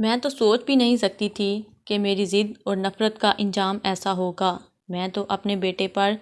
میں تو سوچ بھی نہیں سکتی تھی کہ میری ضد اور نفرت کا انجام ایسا ہوگا۔ میں تو اپنے بیٹے پر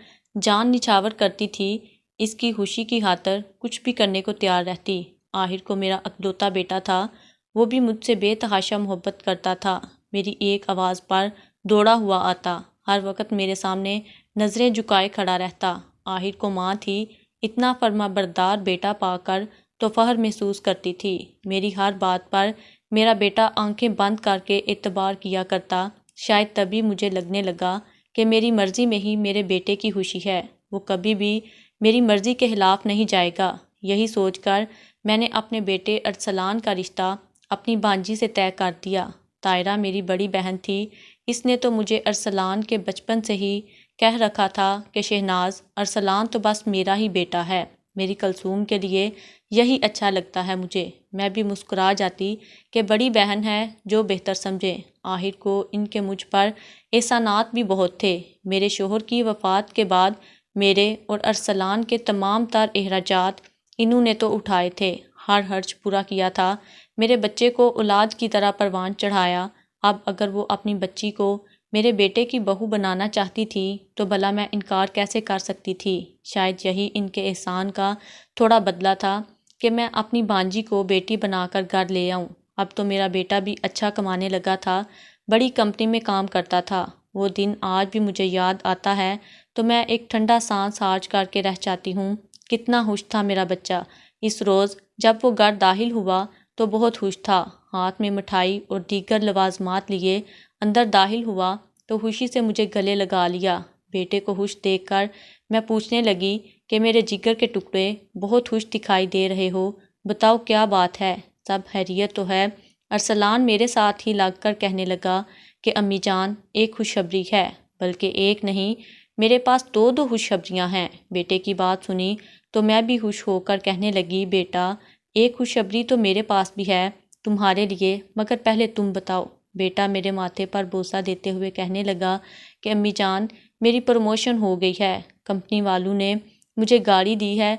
جان نچھاور کرتی تھی، اس کی خوشی کی خاطر کچھ بھی کرنے کو تیار رہتی۔ آخر کو میرا اکلوتا بیٹا تھا، وہ بھی مجھ سے بے تحاشا محبت کرتا تھا، میری ایک آواز پر دوڑا ہوا آتا، ہر وقت میرے سامنے نظریں جھکائے کھڑا رہتا۔ آخر کو ماں تھی، اتنا فرما بردار بیٹا پا کر تو فخر محسوس کرتی تھی۔ میری ہر بات پر میرا بیٹا آنکھیں بند کر کے اعتبار کیا کرتا، شاید تبھی مجھے لگنے لگا کہ میری مرضی میں ہی میرے بیٹے کی خوشی ہے، وہ کبھی بھی میری مرضی کے خلاف نہیں جائے گا۔ یہی سوچ کر میں نے اپنے بیٹے ارسلان کا رشتہ اپنی بانجی سے طے کر دیا۔ طاہرہ میری بڑی بہن تھی، اس نے تو مجھے ارسلان کے بچپن سے ہی کہہ رکھا تھا کہ شہناز، ارسلان تو بس میرا ہی بیٹا ہے، میری کلثوم کے لیے یہی اچھا لگتا ہے مجھے۔ میں بھی مسکرا جاتی کہ بڑی بہن ہے، جو بہتر سمجھے۔ آخر کو ان کے مجھ پر احسانات بھی بہت تھے۔ میرے شوہر کی وفات کے بعد میرے اور ارسلان کے تمام تر اخراجات انہوں نے تو اٹھائے تھے، ہر خرچ پورا کیا تھا، میرے بچے کو اولاد کی طرح پروان چڑھایا۔ اب اگر وہ اپنی بچی کو میرے بیٹے کی بہو بنانا چاہتی تھی تو بھلا میں انکار کیسے کر سکتی تھی؟ شاید یہی ان کے احسان کا تھوڑا بدلہ تھا کہ میں اپنی بانجی کو بیٹی بنا کر گھر لے آؤں۔ اب تو میرا بیٹا بھی اچھا کمانے لگا تھا، بڑی کمپنی میں کام کرتا تھا۔ وہ دن آج بھی مجھے یاد آتا ہے تو میں ایک ٹھنڈا سانس خارج کر کے رہ جاتی ہوں۔ کتنا خوش تھا میرا بچہ۔ اس روز جب وہ گھر داخل ہوا تو بہت خوش تھا، ہاتھ میں مٹھائی اور دیگر لوازمات لیے اندر داخل ہوا تو خوشی سے مجھے گلے لگا لیا۔ بیٹے کو خوش دیکھ کر میں پوچھنے لگی کہ میرے جگر کے ٹکڑے، بہت خوش دکھائی دے رہے ہو، بتاؤ کیا بات ہے؟ سب خیریت تو ہے؟ ارسلان میرے ساتھ ہی لگ کر کہنے لگا کہ امی جان، ایک خوشخبری ہے، بلکہ ایک نہیں، میرے پاس دو خوشخبریاں ہیں۔ بیٹے کی بات سنی تو میں بھی خوش ہو کر کہنے لگی، بیٹا ایک خوشخبری تو میرے پاس بھی ہے تمہارے لیے، مگر پہلے تم بتاؤ۔ بیٹا میرے ماتھے پر بوسہ دیتے ہوئے کہنے لگا کہ امی جان، میری پروموشن ہو گئی ہے، کمپنی والوں نے مجھے گاڑی دی ہے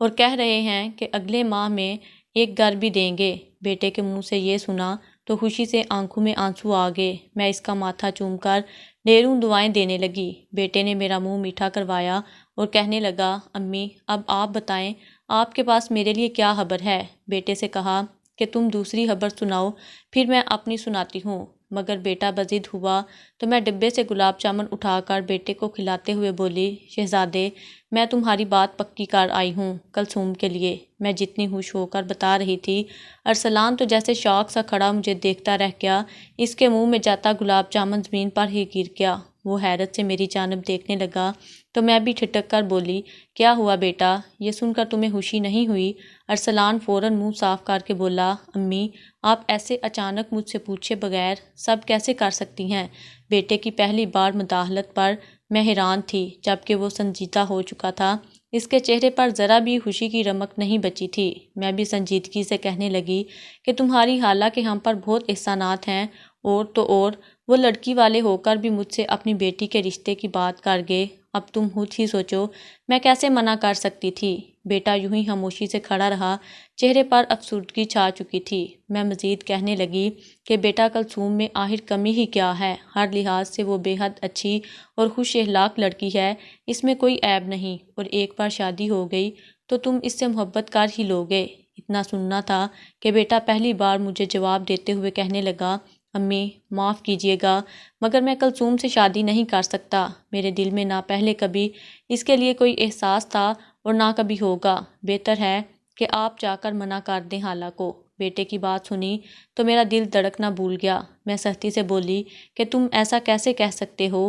اور کہہ رہے ہیں کہ اگلے ماہ میں ایک گھر بھی دیں گے۔ بیٹے کے منہ سے یہ سنا تو خوشی سے آنکھوں میں آنسو آ گئے۔ میں اس کا ماتھا چوم کر ڈھیروں دعائیں دینے لگی۔ بیٹے نے میرا منہ میٹھا کروایا اور کہنے لگا، امی اب آپ بتائیں، آپ کے پاس میرے لیے کیا خبر ہے؟ بیٹے سے کہا کہ تم دوسری خبر سناؤ، پھر میں اپنی سناتی ہوں۔ مگر بیٹا بضد ہوا تو میں ڈبے سے گلاب جامن اٹھا کر بیٹے کو کھلاتے ہوئے بولی، شہزادے میں تمہاری بات پکی کر آئی ہوں کلثوم کے لیے۔ میں جتنی خوش ہو کر بتا رہی تھی، ارسلان تو جیسے شوق سا کھڑا مجھے دیکھتا رہ گیا، اس کے منہ میں جاتا گلاب جامن زمین پر ہی گر گیا۔ وہ حیرت سے میری جانب دیکھنے لگا تو میں بھی ٹھٹک کر بولی، کیا ہوا بیٹا؟ یہ سن کر تمہیں خوشی نہیں ہوئی؟ ارسلان فوراً منہ صاف کر کے بولا، امی آپ ایسے اچانک مجھ سے پوچھے بغیر سب کیسے کر سکتی ہیں؟ بیٹے کی پہلی بار مداخلت پر میں حیران تھی، جبکہ وہ سنجیدہ ہو چکا تھا، اس کے چہرے پر ذرا بھی خوشی کی رمق نہیں بچی تھی۔ میں بھی سنجیدگی سے کہنے لگی کہ تمہاری خالہ کے ہم پر بہت احسانات ہیں، اور تو اور وہ لڑکی والے ہو کر بھی مجھ سے اپنی بیٹی کے رشتے کی بات کر گئے، اب تم خود ہی سوچو میں کیسے منع کر سکتی تھی؟ بیٹا یوں ہی خاموشی سے کھڑا رہا، چہرے پر افسردگی چھا چکی تھی۔ میں مزید کہنے لگی کہ بیٹا کلثوم میں آخر کمی ہی کیا ہے؟ ہر لحاظ سے وہ بے حد اچھی اور خوش اخلاق لڑکی ہے، اس میں کوئی عیب نہیں، اور ایک بار شادی ہو گئی تو تم اس سے محبت کر ہی لوگے۔ اتنا سننا تھا کہ بیٹا پہلی بار مجھے جواب دیتے ہوئے کہنے لگا، امی معاف کیجیے گا مگر میں کلثوم سے شادی نہیں کر سکتا، میرے دل میں نہ پہلے کبھی اس کے لیے کوئی احساس تھا اور نہ کبھی ہوگا، بہتر ہے کہ آپ جا کر منع کر دیں خالہ کو۔ بیٹے کی بات سنی تو میرا دل دھڑکنا بھول گیا۔ میں سختی سے بولی کہ تم ایسا کیسے کہہ سکتے ہو؟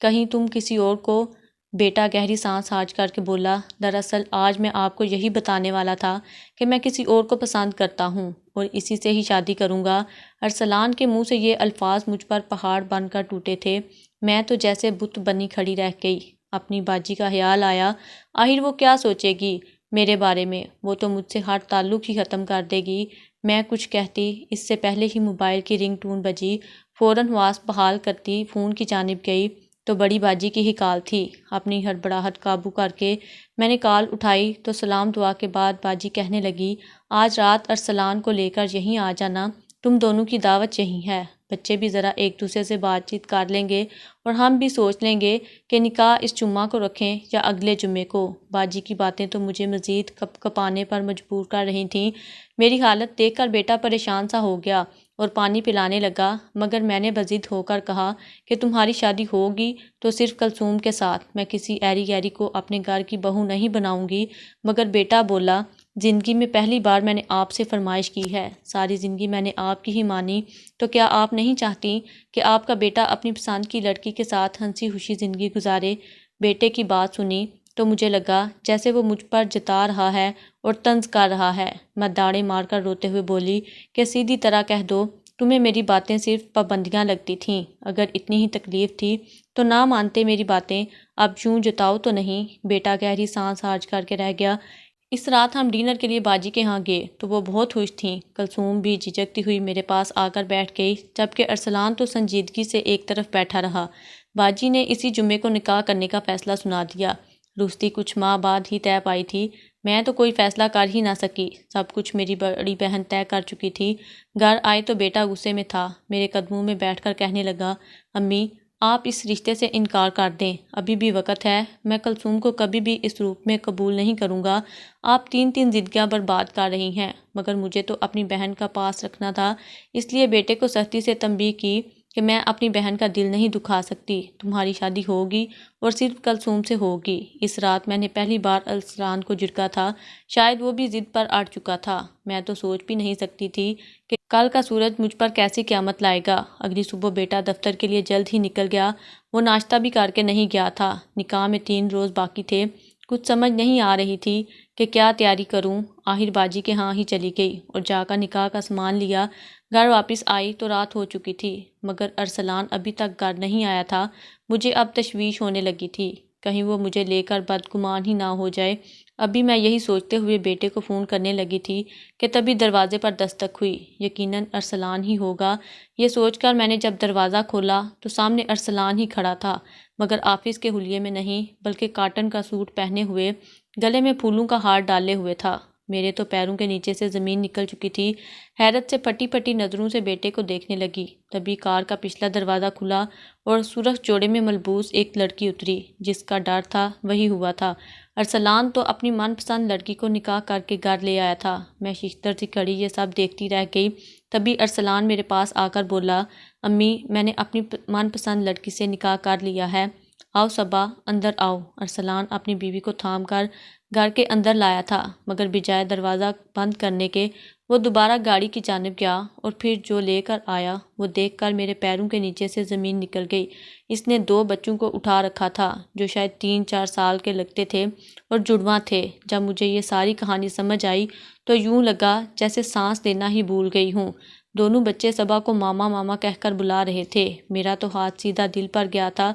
کہیں تم کسی اور کو؟ بیٹا گہری سانس کھینچ کر کے بولا، دراصل آج میں آپ کو یہی بتانے والا تھا کہ میں کسی اور کو پسند کرتا ہوں اور اسی سے ہی شادی کروں گا۔ ارسلان کے منہ سے یہ الفاظ مجھ پر پہاڑ بن کر ٹوٹے تھے، میں تو جیسے بت بنی کھڑی رہ گئی۔ اپنی باجی کا خیال آیا، آخر وہ کیا سوچے گی میرے بارے میں؟ وہ تو مجھ سے ہر تعلق ہی ختم کر دے گی۔ میں کچھ کہتی، اس سے پہلے ہی موبائل کی رنگ ٹون بجی، فوراً حواس بحال کرتی فون کی جانب گئی تو بڑی باجی کی ہی کال تھی۔ اپنی ہڑبڑاہٹ قابو کر کے میں نے کال اٹھائی تو سلام دعا کے بعد باجی کہنے لگی، آج رات ارسلان کو لے کر یہیں آ جانا، تم دونوں کی دعوت یہی ہے، بچے بھی ذرا ایک دوسرے سے بات چیت کر لیں گے اور ہم بھی سوچ لیں گے کہ نکاح اس جمعہ کو رکھیں یا اگلے جمعے کو۔ باجی کی باتیں تو مجھے مزید کپ کپانے پر مجبور کر رہی تھیں۔ میری حالت دیکھ کر بیٹا پریشان سا ہو گیا اور پانی پلانے لگا، مگر میں نے بضد ہو کر کہا کہ تمہاری شادی ہوگی تو صرف کلثوم کے ساتھ، میں کسی ایری گیری کو اپنے گھر کی بہو نہیں بناؤں گی۔ مگر بیٹا بولا، زندگی میں پہلی بار میں نے آپ سے فرمائش کی ہے، ساری زندگی میں نے آپ کی ہی مانی، تو کیا آپ نہیں چاہتی کہ آپ کا بیٹا اپنی پسند کی لڑکی کے ساتھ ہنسی خوشی زندگی گزارے؟ بیٹے کی بات سنی تو مجھے لگا جیسے وہ مجھ پر جتا رہا ہے اور طنز کر رہا ہے۔ میں داڑیں مار کر روتے ہوئے بولی کہ سیدھی طرح کہہ دو، تمہیں میری باتیں صرف پابندیاں لگتی تھیں، اگر اتنی ہی تکلیف تھی تو نہ مانتے میری باتیں، اب یوں جتاؤ تو نہیں۔ بیٹا گہری سانس حاج کر کے رہ گیا۔ اس رات ہم ڈنر کے لیے باجی کے ہاں گئے تو وہ بہت خوش تھیں۔ کلثوم بھی جھجکتی ہوئی میرے پاس آ کر بیٹھ گئی، جبکہ ارسلان تو سنجیدگی سے ایک طرف بیٹھا رہا۔ باجی نے اسی جمعے کو نکاح کرنے کا فیصلہ سنا دیا۔ رخصتی کچھ ماہ بعد ہی طے پائی تھی، میں تو کوئی فیصلہ کر ہی نہ سکی، سب کچھ میری بڑی بہن طے کر چکی تھی۔ گھر آئے تو بیٹا غصے میں تھا، میرے قدموں میں بیٹھ کر کہنے لگا، امی آپ اس رشتے سے انکار کر دیں، ابھی بھی وقت ہے، میں کلثوم کو کبھی بھی اس روپ میں قبول نہیں کروں گا۔ آپ تین زندگیاں برباد کر رہی ہیں۔ مگر مجھے تو اپنی بہن کا پاس رکھنا تھا، اس لیے بیٹے کو سختی سے تنبیہ کی کہ میں اپنی بہن کا دل نہیں دکھا سکتی، تمہاری شادی ہوگی اور صرف کلثوم سے ہوگی۔ اس رات میں نے پہلی بار ارسلان کو جھڑکا تھا، شاید وہ بھی ضد پر اڑ چکا تھا۔ میں تو سوچ بھی نہیں سکتی تھی کہ کل کا سورج مجھ پر کیسی قیامت لائے گا۔ اگلی صبح بیٹا دفتر کے لیے جلد ہی نکل گیا، وہ ناشتہ بھی کر کے نہیں گیا تھا۔ نکاح میں 3 روز باقی تھے، کچھ سمجھ نہیں آ رہی تھی کہ کیا تیاری کروں۔ آخر باجی کے ہاں ہی چلی گئی اور جا کر نکاح کا سامان لیا۔ گھر واپس آئی تو رات ہو چکی تھی، مگر ارسلان ابھی تک گھر نہیں آیا تھا۔ مجھے اب تشویش ہونے لگی تھی، کہیں وہ مجھے لے کر بدگمان ہی نہ ہو جائے۔ ابھی میں یہی سوچتے ہوئے بیٹے کو فون کرنے لگی تھی کہ تبھی دروازے پر دستک ہوئی، یقیناً ارسلان ہی ہوگا۔ یہ سوچ کر میں نے جب دروازہ کھولا تو سامنے ارسلان ہی کھڑا تھا، مگر آفس کے حلیے میں نہیں بلکہ کاٹن کا سوٹ پہنے ہوئے، گلے میں پھولوں کا ہار ڈالے ہوئے تھا۔ میرے تو پیروں کے نیچے سے زمین نکل چکی تھی، حیرت سے پھٹی پھٹی نظروں سے بیٹے کو دیکھنے لگی۔ تبھی کار کا پچھلا دروازہ کھلا اور سرخ جوڑے میں ملبوس ایک لڑکی اتری، جس کا ڈر تھا وہی ہوا تھا۔ ارسلان تو اپنی من پسند لڑکی کو نکاح کر کے گھر لے آیا تھا۔ میں ششدر سی کھڑی یہ سب دیکھتی رہ گئی۔ تبھی ارسلان میرے پاس آ کر بولا، امی میں نے اپنی من پسند لڑکی سے نکاح کر لیا ہے، آؤ صبا اندر آؤ۔ ارسلان اپنی بیوی کو تھام کر گھر کے اندر لایا تھا، مگر بجائے دروازہ بند کرنے کے وہ دوبارہ گاڑی کی جانب گیا اور پھر جو لے کر آیا وہ دیکھ کر میرے پیروں کے نیچے سے زمین نکل گئی۔ اس نے 2 بچوں کو اٹھا رکھا تھا جو شاید 3-4 سال کے لگتے تھے اور جڑواں تھے۔ جب مجھے یہ ساری کہانی سمجھ آئی تو یوں لگا جیسے سانس لینا ہی بھول گئی ہوں۔ دونوں بچے صبا کو ماما ماما کہہ کر بلا رہے تھے۔ میرا تو ہاتھ سیدھا دل پر گیا تھا،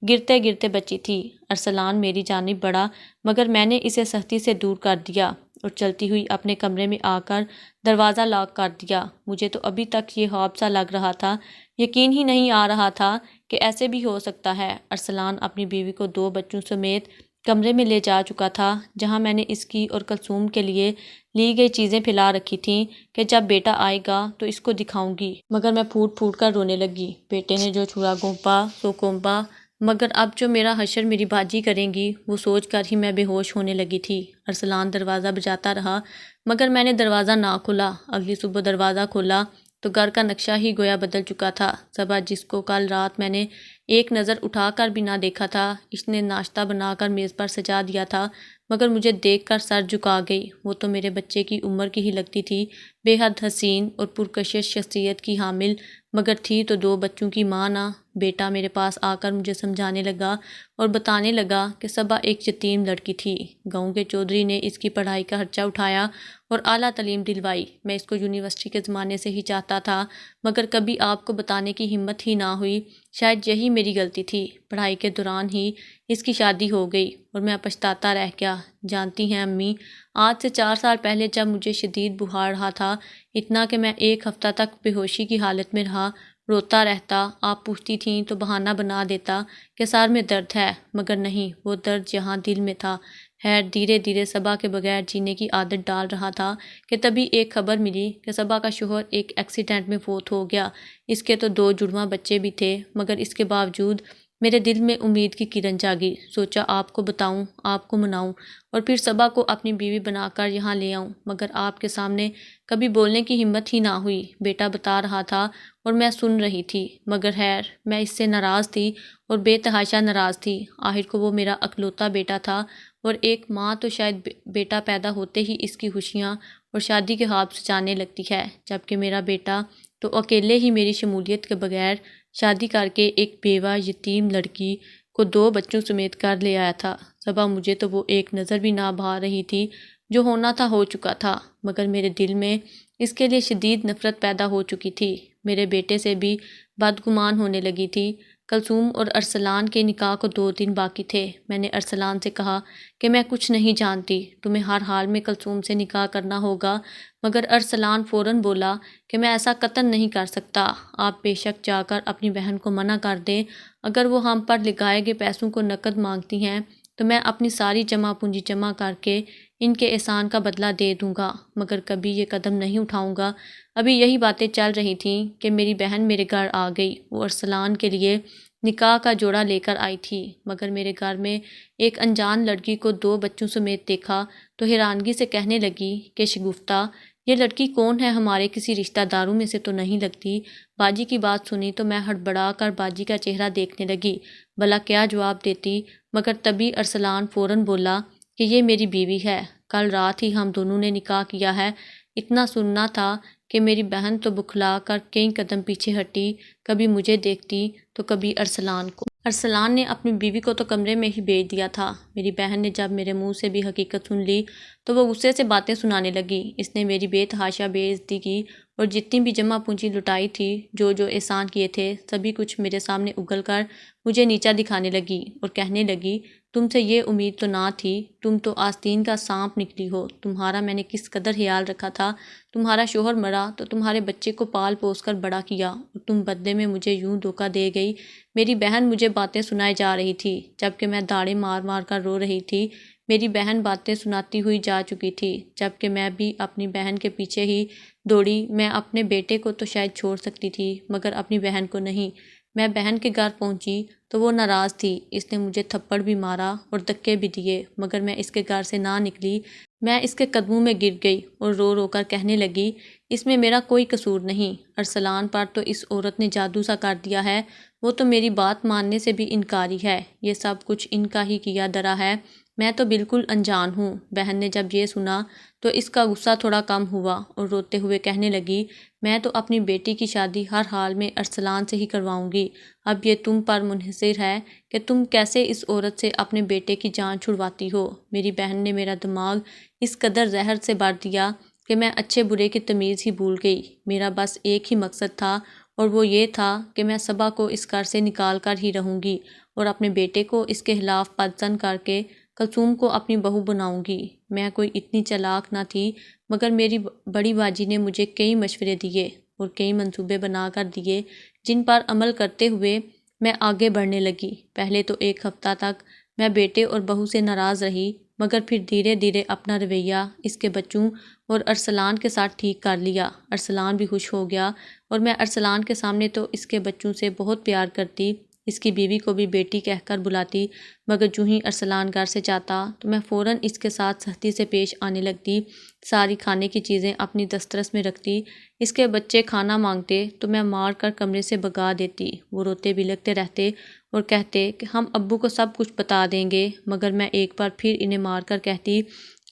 گرتے گرتے بچی تھی۔ ارسلان میری جانب بڑھا، مگر میں نے اسے سختی سے دور کر دیا اور چلتی ہوئی اپنے کمرے میں آ کر دروازہ لاک کر دیا۔ مجھے تو ابھی تک یہ خواب سا لگ رہا تھا، یقین ہی نہیں آ رہا تھا کہ ایسے بھی ہو سکتا ہے۔ ارسلان اپنی بیوی کو 2 بچوں سمیت کمرے میں لے جا چکا تھا، جہاں میں نے اس کی اور کلثوم کے لیے لی گئی چیزیں پھیلا رکھی تھیں کہ جب بیٹا آئے گا تو اس کو دکھاؤں گی۔ مگر میں پھوٹ پھوٹ کر رونے لگی۔ بیٹے نے جو چھڑا گھونپا سو کونپا، مگر اب جو میرا حشر میری باجی کریں گی وہ سوچ کر ہی میں بے ہوش ہونے لگی تھی۔ ارسلان دروازہ بجاتا رہا، مگر میں نے دروازہ نہ کھولا۔ اگلی صبح دروازہ کھولا تو گھر کا نقشہ ہی گویا بدل چکا تھا۔ صبا جس کو کل رات میں نے ایک نظر اٹھا کر بھی نہ دیکھا تھا، اس نے ناشتہ بنا کر میز پر سجا دیا تھا، مگر مجھے دیکھ کر سر جھکا گئی۔ وہ تو میرے بچے کی عمر کی ہی لگتی تھی، بے حد حسین اور پرکشش شخصیت کی حامل، مگر تھی تو 2 بچوں کی ماں نہ۔ بیٹا میرے پاس آ کر مجھے سمجھانے لگا اور بتانے لگا کہ صبا ایک یتیم لڑکی تھی، گاؤں کے چودھری نے اس کی پڑھائی کا خرچہ اٹھایا اور اعلیٰ تعلیم دلوائی۔ میں اس کو یونیورسٹی کے زمانے سے ہی چاہتا تھا، مگر کبھی آپ کو بتانے کی ہمت ہی نہ ہوئی، شاید یہی میری غلطی تھی۔ پڑھائی کے دوران ہی اس کی شادی ہو گئی اور میں پچھتاتا رہ گیا۔ جانتی ہیں امی، آج سے 4 سال پہلے جب مجھے شدید بخار رہا تھا، اتنا کہ میں 1 ہفتہ تک بے ہوشی کی حالت میں رہا، روتا رہتا، آپ پوچھتی تھیں تو بہانہ بنا دیتا کہ سر میں درد ہے، مگر نہیں، وہ درد یہاں دل میں تھا۔ خیر دھیرے دھیرے صبا کے بغیر جینے کی عادت ڈال رہا تھا کہ تبھی ایک خبر ملی کہ صبا کا شوہر ایک ایکسیڈنٹ میں فوت ہو گیا۔ اس کے تو 2 جڑواں بچے بھی تھے، مگر اس کے باوجود میرے دل میں امید کی کرن جاگی۔ سوچا آپ کو بتاؤں، آپ کو مناؤں اور پھر صبا کو اپنی بیوی بنا کر یہاں لے آؤں، مگر آپ کے سامنے کبھی بولنے کی ہمت ہی نہ ہوئی۔ بیٹا بتا رہا تھا اور میں سن رہی تھی، مگر خیر میں اس سے ناراض تھی اور بے تحاشا ناراض تھی۔ آخر کو وہ میرا اکلوتا بیٹا تھا اور ایک ماں تو شاید بیٹا پیدا ہوتے ہی اس کی خوشیاں اور شادی کے خواب سجانے لگتی ہے، جبکہ میرا بیٹا تو اکیلے ہی میری شمولیت کے بغیر شادی کر کے ایک بیوہ یتیم لڑکی کو 2 بچوں سمیت کر لے آیا تھا۔ صبا مجھے تو وہ ایک نظر بھی نہ بھا رہی تھی، جو ہونا تھا ہو چکا تھا، مگر میرے دل میں اس کے لیے شدید نفرت پیدا ہو چکی تھی۔ میرے بیٹے سے بھی بدگمان ہونے لگی تھی۔ کلثوم اور ارسلان کے نکاح کو 2 دن باقی تھے۔ میں نے ارسلان سے کہا کہ میں کچھ نہیں جانتی، تمہیں ہر حال میں کلثوم سے نکاح کرنا ہوگا، مگر ارسلان فوراً بولا کہ میں ایسا قطعاً نہیں کر سکتا۔ آپ بے شک جا کر اپنی بہن کو منع کر دیں، اگر وہ ہم پر لگائے گئے پیسوں کو نقد مانگتی ہیں تو میں اپنی ساری جمع پونجی جمع کر کے ان کے احسان کا بدلہ دے دوں گا، مگر کبھی یہ قدم نہیں اٹھاؤں گا۔ ابھی یہی باتیں چل رہی تھیں کہ میری بہن میرے گھر آ گئی۔ وہ ارسلان کے لیے نکاح کا جوڑا لے کر آئی تھی، مگر میرے گھر میں ایک انجان لڑکی کو 2 بچوں سمیت دیکھا تو حیرانگی سے کہنے لگی کہ شگفتہ، یہ لڑکی کون ہے؟ ہمارے کسی رشتہ داروں میں سے تو نہیں لگتی۔ باجی کی بات سنی تو میں ہڑبڑا کر باجی کا چہرہ دیکھنے لگی، بھلا کیا جواب دیتی، مگر تبھی ارسلان فوراً بولا کہ یہ میری بیوی ہے، کل رات ہی ہم دونوں نے نکاح کیا ہے۔ اتنا سننا تھا کہ میری بہن تو بکھلا کر کئی قدم پیچھے ہٹی، کبھی مجھے دیکھتی تو کبھی ارسلان کو۔ ارسلان نے اپنی بیوی کو تو کمرے میں ہی بھیج دیا تھا۔ میری بہن نے جب میرے منہ سے بھی حقیقت سن لی تو وہ غصے سے باتیں سنانے لگی۔ اس نے میری بے تحاشا بے عزتی کی اور جتنی بھی جمع پونجی لٹائی تھی، جو احسان کیے تھے، سبھی کچھ میرے سامنے اگل کر مجھے نیچا دکھانے لگی اور کہنے لگی، تم سے یہ امید تو نہ تھی، تم تو آستین کا سانپ نکلی ہو، تمہارا میں نے کس قدر خیال رکھا تھا، تمہارا شوہر مرا تو تمہارے بچے کو پال پوس کر بڑا کیا اور تم بدلے میں مجھے یوں دھوکہ دے گئی۔ میری بہن مجھے باتیں سنائے جا رہی تھی، جبکہ میں داڑیں مار مار کر رو رہی تھی۔ میری بہن باتیں سناتی ہوئی جا چکی تھی، جبکہ میں بھی اپنی بہن کے پیچھے ہی دوڑی۔ میں اپنے بیٹے کو تو شاید چھوڑ سکتی تھی، مگر اپنی بہن کو نہیں۔ میں بہن کے گھر پہنچی تو وہ ناراض تھی، اس نے مجھے تھپڑ بھی مارا اور دھکے بھی دیے، مگر میں اس کے گھر سے نہ نکلی۔ میں اس کے قدموں میں گر گئی اور رو رو کر کہنے لگی، اس میں میرا کوئی قصور نہیں، ارسلان پر تو اس عورت نے جادو سا کر دیا ہے، وہ تو میری بات ماننے سے بھی انکاری ہے، یہ سب کچھ ان کا ہی کیا دھرا ہے، میں تو بالکل انجان ہوں۔ بہن نے جب یہ سنا تو اس کا غصہ تھوڑا کم ہوا اور روتے ہوئے کہنے لگی، میں تو اپنی بیٹی کی شادی ہر حال میں ارسلان سے ہی کرواؤں گی، اب یہ تم پر منحصر ہے کہ تم کیسے اس عورت سے اپنے بیٹے کی جان چھڑواتی ہو۔ میری بہن نے میرا دماغ اس قدر زہر سے بھر دیا کہ میں اچھے برے کی تمیز ہی بھول گئی۔ میرا بس ایک ہی مقصد تھا اور وہ یہ تھا کہ میں صبا کو اس گھر سے نکال کر ہی رہوں گی اور اپنے بیٹے کو اس کے خلاف پدزن کر کے کلثوم کو اپنی بہو بناؤں گی۔ میں کوئی اتنی چالاک نہ تھی، مگر میری بڑی باجی نے مجھے کئی مشورے دیے اور کئی منصوبے بنا کر دیے، جن پر عمل کرتے ہوئے میں آگے بڑھنے لگی۔ پہلے تو 1 ہفتہ تک میں بیٹے اور بہو سے ناراض رہی، مگر پھر دھیرے دھیرے اپنا رویہ اس کے بچوں اور ارسلان کے ساتھ ٹھیک کر لیا۔ ارسلان بھی خوش ہو گیا اور میں ارسلان کے سامنے تو اس کے بچوں سے بہت پیار کرتی، اس کی بیوی کو بھی بیٹی کہہ کر بلاتی، مگر جو ہی ارسلان گھر سے جاتا تو میں فوراً اس کے ساتھ سختی سے پیش آنے لگتی، ساری کھانے کی چیزیں اپنی دسترس میں رکھتی، اس کے بچے کھانا مانگتے تو میں مار کر کمرے سے بھگا دیتی۔ وہ روتے بلکتے رہتے اور کہتے کہ ہم ابو کو سب کچھ بتا دیں گے، مگر میں ایک بار پھر انہیں مار کر کہتی،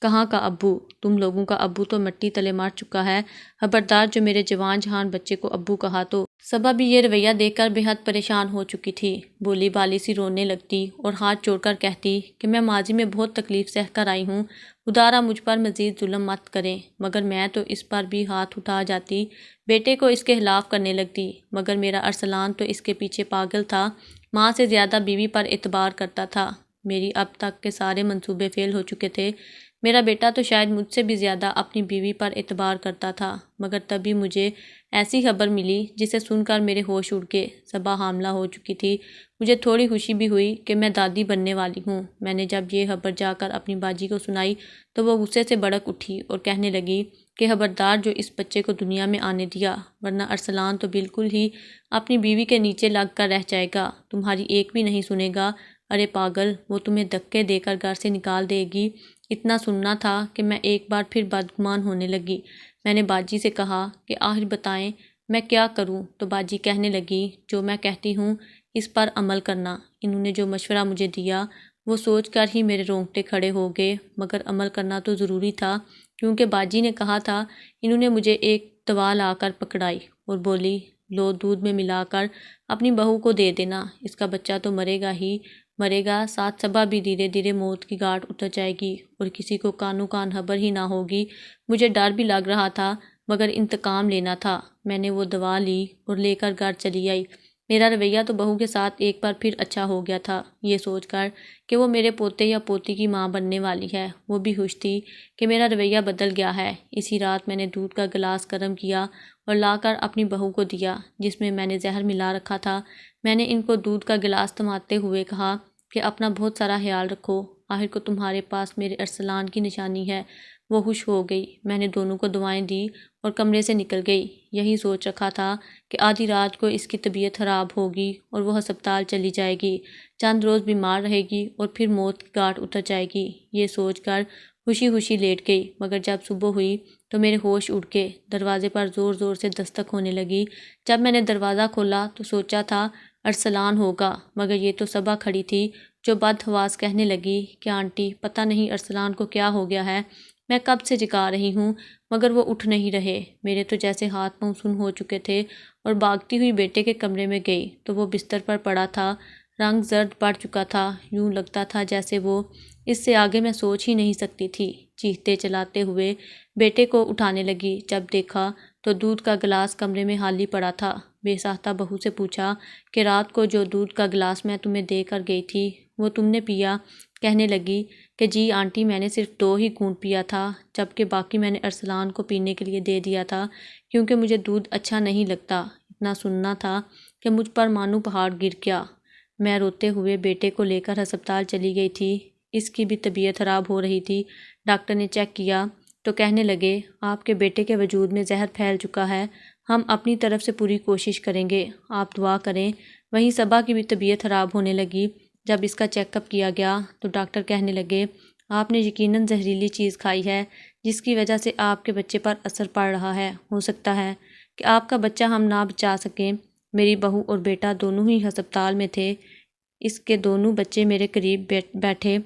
کہاں کا ابو؟ تم لوگوں کا ابو تو مٹی تلے مر چکا ہے، خبردار جو میرے جوان جہان بچے کو ابو کہا تو۔ صبا بھی یہ رویہ دیکھ کر بے حد پریشان ہو چکی تھی، بولی بالی سی رونے لگتی اور ہاتھ جوڑ کر کہتی کہ میں ماضی میں بہت تکلیف سہ کر آئی ہوں، خدارا مجھ پر مزید ظلم مت کریں، مگر میں تو اس پر بھی ہاتھ اٹھا جاتی، بیٹے کو اس کے خلاف کرنے لگتی، مگر میرا ارسلان تو اس کے پیچھے پاگل تھا، ماں سے زیادہ بیوی پر اعتبار کرتا تھا۔ میری اب تک کے سارے منصوبے فیل ہو چکے تھے۔ میرا بیٹا تو شاید مجھ سے بھی زیادہ اپنی بیوی پر اعتبار کرتا تھا، مگر تبھی مجھے ایسی خبر ملی جسے سن کر میرے ہوش اڑ کے صبا حاملہ ہو چکی تھی۔ مجھے تھوڑی خوشی بھی ہوئی کہ میں دادی بننے والی ہوں۔ میں نے جب یہ خبر جا کر اپنی باجی کو سنائی تو وہ غصے سے بھڑک اٹھی اور کہنے لگی کہ خبردار جو اس بچے کو دنیا میں آنے دیا، ورنہ ارسلان تو بالکل ہی اپنی بیوی کے نیچے لگ کر رہ جائے گا، تمہاری ایک بھی نہیں سنے گا۔ ارے پاگل، وہ تمہیں دھکے دے کر گھر سے نکال دے گی۔ اتنا سننا تھا کہ میں ایک بار پھر بدگمان ہونے لگی۔ میں نے باجی سے کہا کہ آخر بتائیں میں کیا کروں، تو باجی کہنے لگی جو میں کہتی ہوں اس پر عمل کرنا۔ انہوں نے جو مشورہ مجھے دیا وہ سوچ کر ہی میرے رونگٹے کھڑے ہو گئے، مگر عمل کرنا تو ضروری تھا، کیونکہ باجی نے کہا تھا۔ انہوں نے مجھے ایک دوا لا کر پکڑائی اور بولی لو دودھ میں ملا کر اپنی بہو کو دے دینا، اس کا بچہ تو مرے گا ہی مرے گا، ساتھ صبا بھی دھیرے دھیرے موت کی گھاٹ اتر جائے گی اور کسی کو کانوں کان خبر ہی نہ ہوگی۔ مجھے ڈر بھی لگ رہا تھا مگر انتقام لینا تھا۔ میں نے وہ دوا لی اور لے کر گھر چلی آئی۔ میرا رویہ تو بہو کے ساتھ ایک بار پھر اچھا ہو گیا تھا، یہ سوچ کر کہ وہ میرے پوتے یا پوتی کی ماں بننے والی ہے۔ وہ بھی خوش تھی کہ میرا رویہ بدل گیا ہے۔ اسی رات میں نے دودھ کا گلاس گرم کیا اور لا کر اپنی بہو کو دیا، جس میں میں نے زہر ملا رکھا تھا۔ میں نے ان کو دودھ کا گلاس تھماتے ہوئے کہا کہ اپنا بہت سارا خیال رکھو، آخر کو تمہارے پاس میرے ارسلان کی نشانی ہے۔ وہ خوش ہو گئی۔ میں نے دونوں کو دعائیں دی اور کمرے سے نکل گئی۔ یہی سوچ رکھا تھا کہ آدھی رات کو اس کی طبیعت خراب ہوگی اور وہ ہسپتال چلی جائے گی، چند روز بیمار رہے گی اور پھر موت کی گھاٹ اتر جائے گی۔ یہ سوچ کر خوشی خوشی لیٹ گئی، مگر جب صبح ہوئی تو میرے ہوش اڑ کے دروازے پر زور زور سے دستک ہونے لگی۔ جب میں نے دروازہ کھولا تو سوچا تھا ارسلان ہوگا، مگر یہ تو صبا کھڑی تھی جو بدحواس کہنے لگی کہ آنٹی پتہ نہیں ارسلان کو کیا ہو گیا ہے، میں کب سے جگا رہی ہوں مگر وہ اٹھ نہیں رہے۔ میرے تو جیسے ہاتھ پاؤں سن ہو چکے تھے اور بھاگتی ہوئی بیٹے کے کمرے میں گئی تو وہ بستر پر پڑا تھا، رنگ زرد پڑ چکا تھا، یوں لگتا تھا جیسے وہ اس سے آگے میں سوچ ہی نہیں سکتی تھی۔ چیختے چلاتے ہوئے بیٹے کو اٹھانے لگی، جب دیکھا تو دودھ کا گلاس کمرے میں خالی پڑا تھا۔ بے ساختہ بہو سے پوچھا کہ رات کو جو دودھ کا گلاس میں تمہیں دے کر گئی تھی وہ تم نے پیا؟ کہنے لگی کہ جی آنٹی میں نے صرف 2 ہی گھونٹ پیا تھا، جبکہ باقی میں نے ارسلان کو پینے کے لیے دے دیا تھا کیونکہ مجھے دودھ اچھا نہیں لگتا۔ اتنا سننا تھا کہ مجھ پر مانو پہاڑ گر گیا۔ میں روتے ہوئے بیٹے کو لے کر ہسپتال چلی گئی تھی۔ اس کی بھی طبیعت خراب ہو رہی تھی۔ ڈاکٹر نے چیک کیا تو کہنے لگے آپ کے بیٹے کے وجود میں زہر پھیل چکا ہے، ہم اپنی طرف سے پوری کوشش کریں گے، آپ دعا کریں۔ وہیں صبا کی بھی طبیعت خراب ہونے لگی۔ جب اس کا چیک اپ کیا گیا تو ڈاکٹر کہنے لگے آپ نے یقیناً زہریلی چیز کھائی ہے جس کی وجہ سے آپ کے بچے پر اثر پڑ رہا ہے، ہو سکتا ہے کہ آپ کا بچہ ہم نہ بچا سکیں۔ میری بہو اور بیٹا دونوں ہی ہسپتال میں تھے۔ اس کے دونوں بچے میرے قریب بیٹھے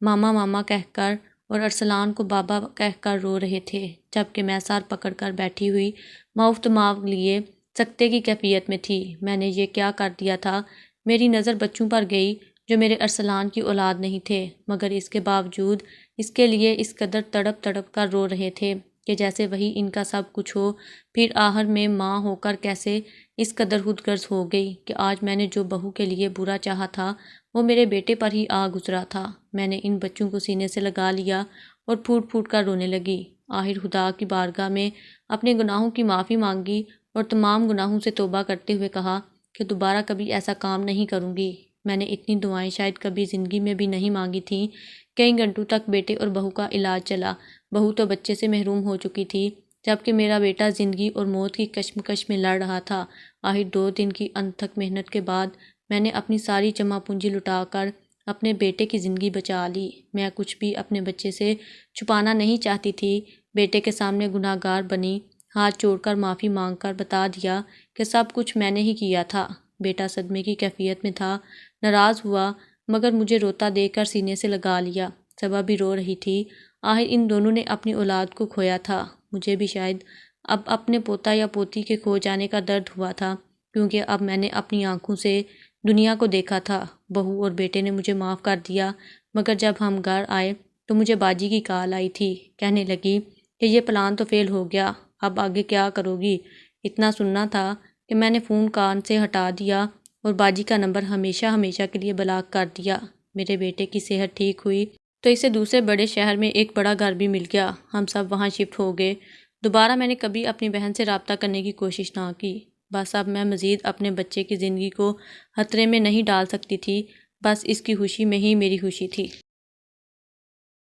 ماما ماما کہہ کر اور ارسلان کو بابا کہہ کر رو رہے تھے، جبکہ میں سر پکڑ کر بیٹھی ہوئی مفت ماغ لیے سکتے کی کیفیت میں تھی۔ میں نے یہ کیا کر دیا تھا؟ میری نظر بچوں پر گئی جو میرے ارسلان کی اولاد نہیں تھے، مگر اس کے باوجود اس کے لیے اس قدر تڑپ تڑپ کر رو رہے تھے کہ جیسے وہی ان کا سب کچھ ہو۔ پھر آخر میں ماں ہو کر کیسے اس قدر خود غرض ہو گئی کہ آج میں نے جو بہو کے لیے برا چاہا تھا وہ میرے بیٹے پر ہی آ گزرا تھا۔ میں نے ان بچوں کو سینے سے لگا لیا اور پھوٹ پھوٹ کر رونے لگی۔ آخر خدا کی بارگاہ میں اپنے گناہوں کی معافی مانگی اور تمام گناہوں سے توبہ کرتے ہوئے کہا کہ دوبارہ کبھی ایسا کام نہیں کروں گی۔ میں نے اتنی دعائیں شاید کبھی زندگی میں بھی نہیں مانگی تھیں۔ کئی گھنٹوں تک بیٹے اور بہو کا علاج چلا۔ بہو تو بچے سے محروم ہو چکی تھی، جبکہ میرا بیٹا زندگی اور موت کی کشمکش میں لڑ رہا تھا۔ آخر 2 دن کی انتھک محنت کے بعد میں نے اپنی ساری جمع پونجی لٹا کر اپنے بیٹے کی زندگی بچا لی۔ میں کچھ بھی اپنے بچے سے چھپانا نہیں چاہتی تھی۔ بیٹے کے سامنے گناہ گار بنی، ہاتھ جوڑ کر معافی مانگ کر بتا دیا کہ سب کچھ میں نے ہی کیا تھا۔ بیٹا صدمے کی کیفیت میں تھا، ناراض ہوا، مگر مجھے روتا دیکھ کر سینے سے لگا لیا۔ صبا بھی رو رہی تھی۔ آخر ان دونوں نے اپنی اولاد کو کھویا تھا۔ مجھے بھی شاید اب اپنے پوتا یا پوتی کے کھو جانے کا درد ہوا تھا، کیونکہ اب میں نے اپنی آنکھوں سے دنیا کو دیکھا تھا۔ بہو اور بیٹے نے مجھے معاف کر دیا، مگر جب ہم گھر آئے تو مجھے باجی کی کال آئی تھی، کہنے لگی کہ یہ پلان تو فیل ہو گیا، اب آگے کیا کرو گی؟ اتنا سننا تھا کہ میں نے فون کان سے ہٹا دیا اور باجی کا نمبر ہمیشہ ہمیشہ کے لیے بلاک کر دیا۔ میرے بیٹے کی صحت ٹھیک ہوئی تو اسے دوسرے بڑے شہر میں ایک بڑا گھر بھی مل گیا۔ ہم سب وہاں شفٹ ہو گئے۔ دوبارہ میں نے کبھی اپنی بہن سے رابطہ کرنے کی کوشش نہ کی۔ بس اب میں مزید اپنے بچے کی زندگی کو خطرے میں نہیں ڈال سکتی تھی، بس اس کی خوشی میں ہی میری خوشی تھی۔